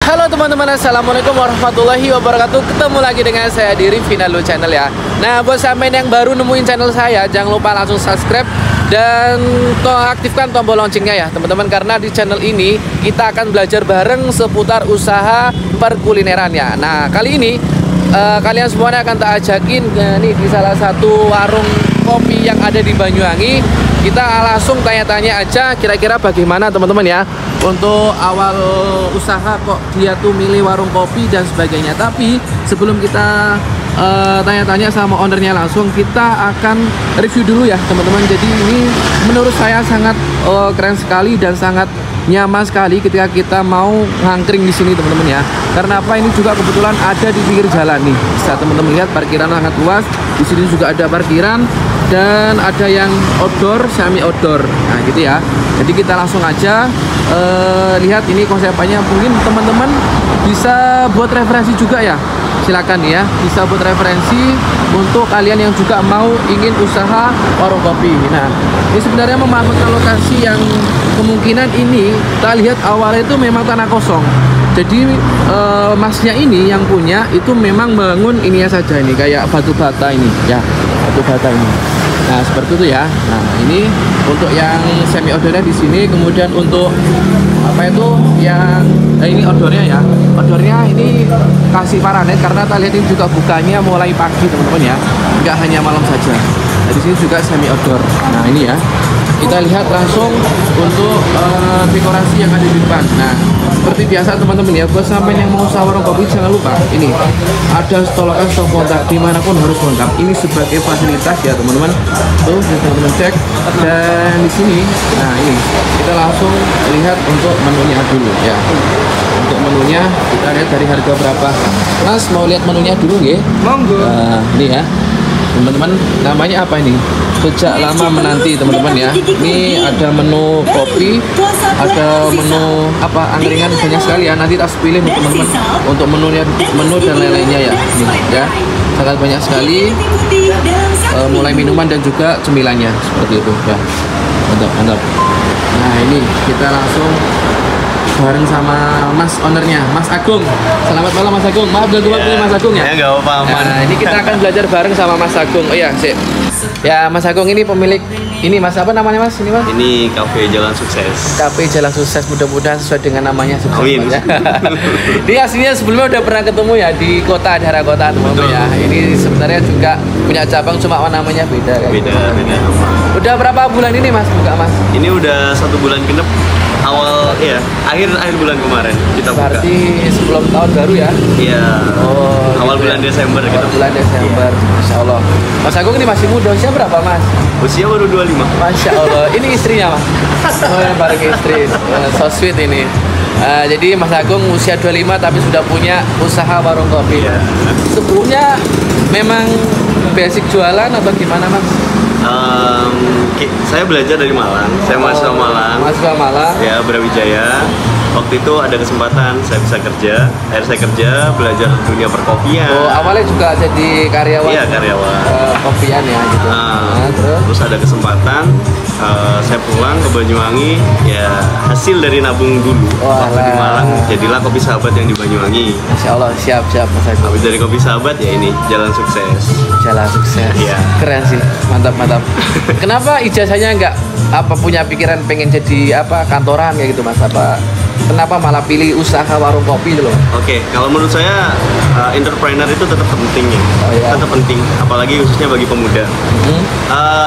Halo teman-teman, assalamualaikum warahmatullahi wabarakatuh. Ketemu lagi dengan saya di Rivinalu Channel ya. Nah, buat sampean yang baru nemuin channel saya, jangan lupa langsung subscribe dan aktifkan tombol loncengnya ya teman-teman, karena di channel ini kita akan belajar bareng seputar usaha perkulineran ya. Nah, kali ini kalian semuanya akan tak ajakin nih di salah satu warung kopi yang ada di Banyuwangi. Kita langsung tanya-tanya aja kira-kira bagaimana teman-teman ya untuk awal usaha kok dia tuh milih warung kopi dan sebagainya. Tapi sebelum kita tanya-tanya sama ownernya langsung, kita akan review dulu ya teman-teman. Jadi ini menurut saya sangat keren sekali dan sangat nyaman sekali ketika kita mau ngangkring di sini teman-teman ya. Karena apa, ini juga kebetulan ada di pinggir jalan nih. Bisa teman-teman lihat parkiran sangat luas. Di sini juga ada parkiran dan ada yang outdoor, semi outdoor. Nah gitu ya. Jadi kita langsung aja lihat ini konsepnya. Mungkin teman-teman bisa buat referensi juga ya. Silakan ya, bisa buat referensi untuk kalian yang juga mau ingin usaha warung kopi. Nah, ini sebenarnya memanfaatkan lokasi yang kemungkinan ini kita lihat awalnya itu memang tanah kosong. Jadi masnya ini yang punya itu memang bangun ininya saja ini kayak batu bata ini ya, batu bata ini. Nah seperti itu ya. Nah ini untuk yang semi outdoornya di sini, kemudian untuk apa itu yang ini outdoornya ya. Outdoornya ini kasih paranet karena kita lihat ini juga bukanya mulai pagi teman-teman ya, nggak hanya malam saja. Nah, di sini juga semi outdoor. Nah ini ya, kita lihat langsung untuk dekorasi yang ada di depan. Nah seperti biasa teman-teman ya, buat sampai yang mau usaha warung kopi jangan lupa ini ada stolokan stop kontak dimanapun harus lengkap. Ini sebagai fasilitas ya teman-teman. Tuh teman-teman cek. Dan di sini, nah ini kita langsung lihat untuk menunya dulu ya. Untuk menunya kita lihat dari harga berapa. Mas mau lihat menunya dulu nggih? Monggo. Ini ya teman-teman, namanya apa ini? Sejak lama menanti teman-teman ya. Ini ada menu kopi, ada menu apa angkringan, banyak sekali ya. Nanti tas pilih teman-teman untuk menunya, menu dan lain-lainnya ya. Ini ya, sangat banyak sekali. Mulai minuman dan juga cemilannya seperti itu ya. Mantap, mantap. Nah ini kita langsung bareng sama Mas ownernya, Mas Agung. Selamat malam Mas Agung. Maaf ganggu waktunya Mas Agung ya. Ya nggak apa-apa. Nah ini kita akan belajar bareng sama Mas Agung. Oh iya, sip. Ya Mas Agung ini pemilik ini Mas, apa namanya Mas? Ini Mas? Ini Cafe Jalan Sukses. Cafe Jalan Sukses, mudah-mudahan sesuai dengan namanya sukses. Amin. Ya. Dia aslinya sebelumnya udah pernah ketemu ya di kota, daerah kota teman-teman ya. Ini sebenarnya juga punya cabang, cuma namanya beda kan. Beda. Udah berapa bulan ini Mas buka Mas? Ini udah 1 bulan genep. Awal ya, akhir bulan kemarin kita buka. Berarti sebelum tahun baru ya? Iya. Oh, awal gitu bulan ya. Desember kita. Bulan Desember, Masya Allah. Mas Agung ini masih muda, usia berapa Mas? Usia baru 25. Masya Allah, ini istrinya Mas? Oh yang bareng istri, so sweet ini. Jadi Mas Agung usia 25 tapi sudah punya usaha warung kopi. Iya. Sebelumnya memang basic jualan atau gimana Mas? Saya belajar dari Malang. Saya mahasiswa Malang. Mahasiswa Malang. Ya, Brawijaya. Waktu itu ada kesempatan saya bisa kerja. Akhirnya saya kerja, belajar dunia perkopian. Oh, awalnya juga jadi karyawan. Iya, karyawan. Kopian ya gitu. Nah, terus ada kesempatan saya pulang ke Banyuwangi, ya hasil dari nabung dulu. Waktu di Malang jadilah Kopi Sahabat yang di Banyuwangi. Masya Allah, siap Mas Agung. Habis dari Kopi Sahabat ya ini Jalan Sukses. Jalan Sukses. Iya. Keren sih, mantap. Kenapa ijazahnya nggak punya pikiran pengen jadi kantoran kayak gitu Mas? Kenapa malah pilih usaha warung kopi dulu? Oke, kalau menurut saya entrepreneur itu tetap penting ya. Oh, iya. Tetap penting, apalagi khususnya bagi pemuda.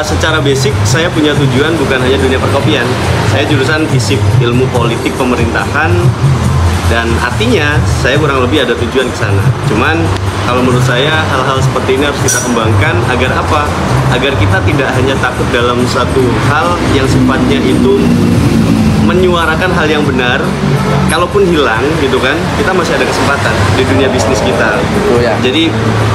Secara basic saya punya tujuan bukan hanya dunia perkopian. Saya jurusan FISIP, ilmu politik pemerintahan, dan artinya saya kurang lebih ada tujuan ke sana. Cuman kalau menurut saya hal-hal seperti ini harus kita kembangkan agar apa? Agar kita tidak hanya takut dalam satu hal yang sifatnya itu menyuarakan hal yang benar. Kalaupun hilang gitu kan, kita masih ada kesempatan di dunia bisnis kita. Oh, ya. Jadi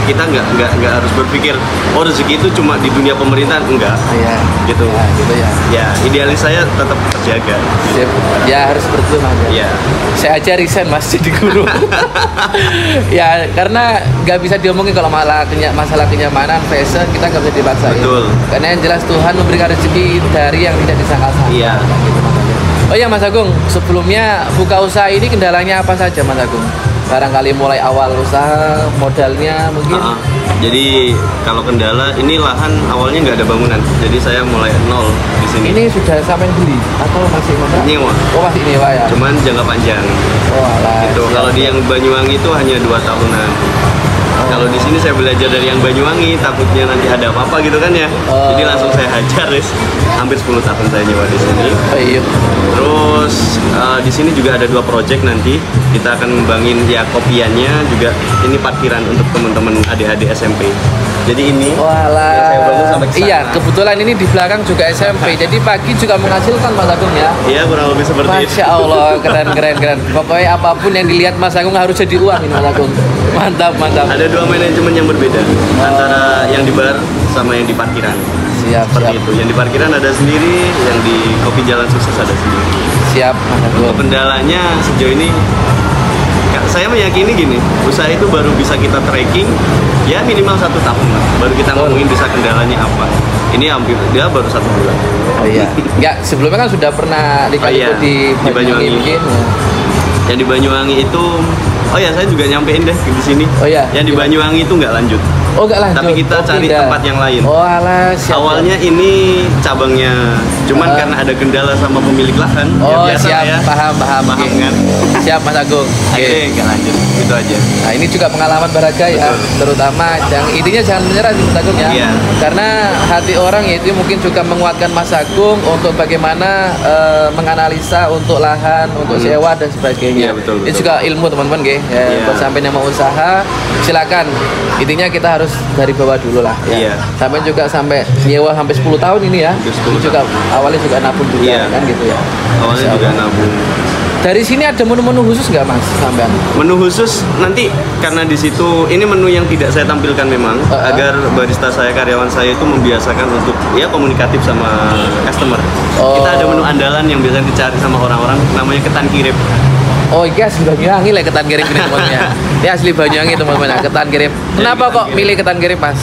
kita nggak harus berpikir oh rezeki itu cuma di dunia pemerintahan, enggak. Iya. Gitu. Ya, gitu ya. Ya idealis saya tetap terjaga. Sip. Ya harus seperti itu Mas. Ya. Saya aja resign Mas jadi guru. Ya karena nggak bisa diomongin kalau masalah kenyamanan, fashion kita nggak bisa dipaksain. Betul. Karena yang jelas Tuhan memberikan rezeki dari yang tidak disangka-sangka. Iya. Gitu, makanya. Oh iya Mas Agung, sebelumnya buka usaha ini kendalanya apa saja Mas Agung? Barangkali mulai awal usaha, modalnya mungkin? Jadi kalau kendala, ini lahan awalnya nggak ada bangunan, jadi saya mulai nol di sini. Ini sudah sampai beli atau masih kontrak? Nyewa. Oh masih nyewa ya? Cuman jangka panjang. Oh alah. Gitu. Kalau di yang Banyuwangi itu hanya 2 tahunan. Kalau di sini saya belajar dari yang Banyuwangi, takutnya nanti ada apa-apa gitu kan ya. Jadi langsung saya hajar, guys. Hampir 10 tahun saya nyewa di sini. Oh iya. Terus di sini juga ada 2 project nanti. Kita akan ngembangin ya kopiannya juga. Ini parkiran untuk teman-teman adik-adik SMP. Jadi ini Walah. yang saya bangun sampai kesana. Iya, kebetulan ini di belakang juga SMP. Jadi pagi juga menghasilkan Mas Agung ya. Iya, kurang lebih seperti itu. Masya Allah, keren. Pokoknya apapun yang dilihat Mas Agung harus jadi uang ini Mas Agung. Mantap. Ada 2 manajemen yang berbeda antara yang di bar sama yang di parkiran. Siap. Seperti itu. Yang di parkiran ada sendiri, yang di kopi Jalan Sukses ada sendiri. Siap Mas Agung. Kendalanya sejauh ini saya meyakini gini, usaha itu baru bisa kita tracking ya minimal 1 tahun lah, baru kita ngomongin bisa kendalanya apa. Ini hampir dia baru 1 bulan. Oh iya. Enggak, sebelumnya kan sudah pernah dikali di Banyuwangi mungkin. Yang di Banyuwangi itu, oh ya saya juga nyampein deh di sini. Oh iya. Yang di Banyuwangi itu nggak lanjut. Oh nggak lanjut. Tapi kita cari tempat yang lain. Oh alah. Awalnya ini cabangnya, cuman karena ada kendala sama pemilik lahan. Oh ya biasa siap, ya. paham kan. Siap Mas Agung. Akhirnya nggak lanjut, itu aja. Nah ini juga pengalaman berharga ya, terutama intinya jangan menyerah di Mas Agung ya. Iya. Karena hati orang itu mungkin juga menguatkan Mas Agung untuk bagaimana menganalisa untuk lahan, untuk sewa dan sebagainya. Iya, betul. Ini juga ilmu teman-teman ya. Buat sampai yang mau usaha, silakan. Intinya kita harus dari bawah dulu lah ya. Iya. Sampai juga sampai nyewa sampai 10 tahun ini ya. Ini juga awalnya juga nabung juga kan gitu ya. Awalnya juga nabung. Dari sini ada menu-menu khusus nggak Mas sampean? Menu khusus nanti karena di situ ini menu yang tidak saya tampilkan memang agar barista saya, karyawan saya itu membiasakan untuk ya komunikatif sama customer. Kita ada menu andalan yang biasanya dicari sama orang-orang, namanya ketan kirip. Oh iya, asli Banyuwangi lah ketan kirip ini teman-teman. Ya asli Banyuwangi teman-teman, ketan kirip. Kenapa kok milih ketan kirip Mas?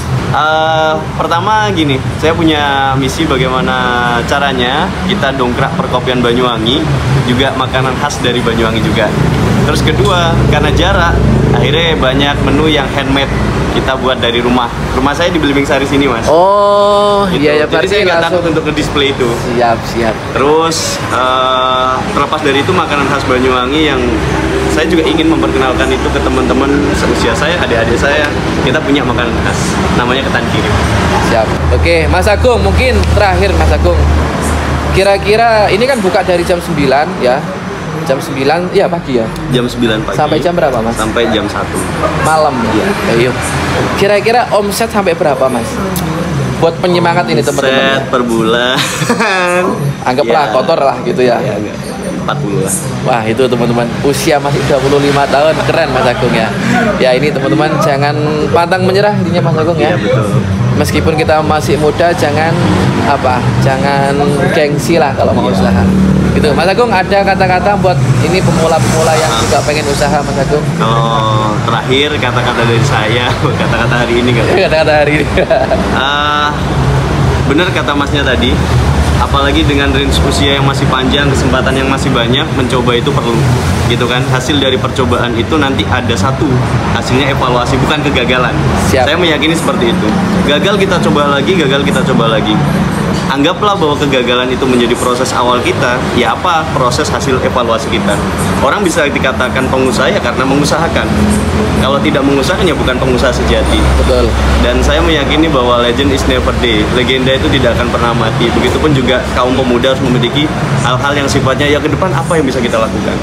Pertama gini, saya punya misi bagaimana caranya kita dongkrak perkopian Banyuwangi, juga makanan khas dari Banyuwangi juga. Terus kedua, karena jarak, akhirnya banyak menu yang handmade kita buat dari rumah. Rumah saya di Belimbing Sari sini Mas. Oh gitu. Iya ya, jadi saya nggak takut untuk nge-display itu. Siap. Terus terlepas dari itu makanan khas Banyuwangi yang saya juga ingin memperkenalkan itu ke teman-teman seusia saya, adik-adik saya. Kita punya makanan khas, namanya ketan kirip. Siap. Oke, Mas Agung, mungkin terakhir Mas Agung. Kira-kira ini kan buka dari jam 9 ya. Jam 9 ya pagi ya. Jam 9 pagi. Sampai jam berapa Mas? Sampai jam 1 malam ya. Ayo. Kira-kira omset sampai berapa Mas? Buat penyemangat ini teman-teman. Omset per bulan. Anggaplah kotor lah gitu ya. 40 lah. Wah itu teman-teman, usia masih 25 tahun, keren Mas Agung ya. Ya ini teman-teman jangan pantang menyerah intinya Mas Agung ya. Iya betul. Meskipun kita masih muda jangan gengsi lah kalau mau usaha. Gitu Mas Agung, ada kata-kata buat ini pemula-pemula yang juga pengen usaha Mas Agung? Kalau terakhir kata-kata dari saya, kata-kata hari ini Kata-kata hari ini. Bener kata Masnya tadi. Apalagi dengan range usia yang masih panjang, kesempatan yang masih banyak, mencoba itu perlu, gitu kan. Hasil dari percobaan itu nanti ada satu, hasilnya evaluasi, bukan kegagalan. Siap. Saya meyakini seperti itu. Gagal kita coba lagi, gagal kita coba lagi. Anggaplah bahwa kegagalan itu menjadi proses awal kita, ya apa proses hasil evaluasi kita. Orang bisa dikatakan pengusaha ya karena mengusahakan. Kalau tidak mengusahakan ya bukan pengusaha sejati. Betul. Dan saya meyakini bahwa legend is never die. Legenda itu tidak akan pernah mati. Begitupun juga kaum pemuda harus memiliki hal-hal yang sifatnya ya ke depan apa yang bisa kita lakukan.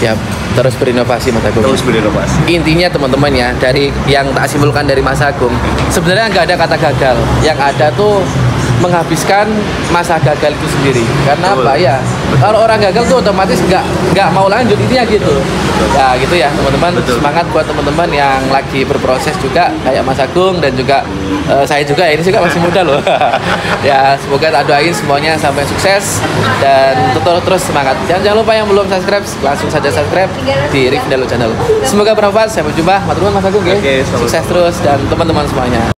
Siap. Terus berinovasi Mas Agung. Terus berinovasi. Intinya teman-teman ya, dari yang tak simpulkan dari Mas Agung, sebenarnya nggak ada kata gagal. Yang ada tuh menghabiskan masa gagal itu sendiri. Karena Betul. apa ya? Kalau orang gagal tuh otomatis nggak mau lanjut, intinya gitu. Ya gitu ya teman-teman. Semangat buat teman-teman yang lagi berproses juga kayak Mas Agung dan juga saya juga ya, ini juga masih muda loh. Ya semoga tak doain semuanya sampai sukses dan terus semangat. Jangan lupa yang belum subscribe langsung saja subscribe di Rifinalu Channel. Semoga bermanfaat. Sampai jumpa. Matur nuwun Mas Agung ya. Oke, Sukses terus dan teman-teman semuanya.